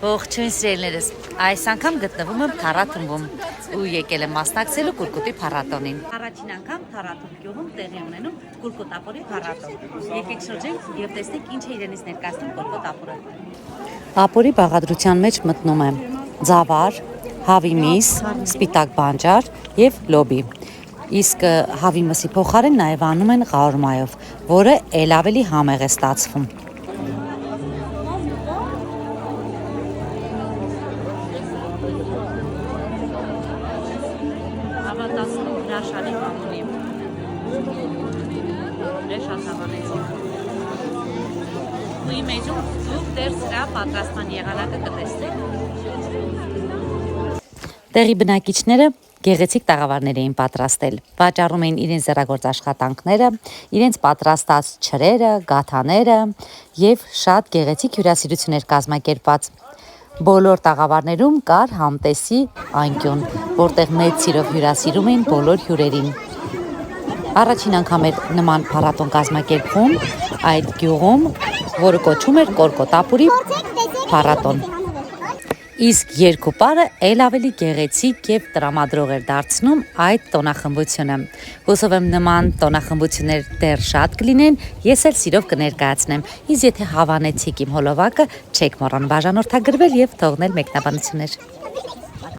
Ողջույն սիրելիներս, այս անգամ գտնվում եմ Թարաթմբում ու եկել եմ մասնակցելու կուրկուտի փառատոնին։ Առաջին անգամ Թարաթում գյուղում տեղի ունենում կուրկուտապորի փառատոն։ Եկեք շրջենք եւ տեսնենք ինչ է իրենից ներկայացնում կուրկուտապորը։ Ապորի բաղադրության մեջ մտնում է ձավար, հավի միս, սպիտակ բանջար եւ լոբի։ Իսկ հավի մսի փոխարեն նաեւ անում են ղաուրմայով, որը ել ավելի համեղ է ստացվում։ Հրաշալի համունի շատ հավանեցին ու իմեջում դուք դեր սրա պատրաստման եղանակը կտեսնեք։ Տեղի բնակիչները գեղեցիկ տաղավարներ էին պատրաստել, վաճառում էին իրենց ձեռագործ աշխատանքները, իրենց պատրաստած չրերը, գաթաները եւ շատ գեղեցիկ հյուրասիրություններ կազմակերպած։ Բոլոր տաղավարներում կար համտեսի անկյուն, որտեղ մեծ սիրով հյուրասիրում էին բոլոր հյուրերին։ Առաջին անգամ էր նման փառատոն կազմակերպվում այդ գյուղում, որը կոչվում էր Կորկոտապուրի փառատոն։ Իսկ երկու պարը ել ավելի գեղեցիկ եւ տրամադրող էր դարձնում այդ տոնախմբությունը։ Հուսով եմ նման տոնախմբություններ դեռ շատ կլինեն, ես էլ սիրով կներկայացնեմ։ Իսկ եթե հավանեցիք իմ հոլովակը, չեք մոռանալ բաժանորդագրվել եւ թողնել մեկնաբանություններ։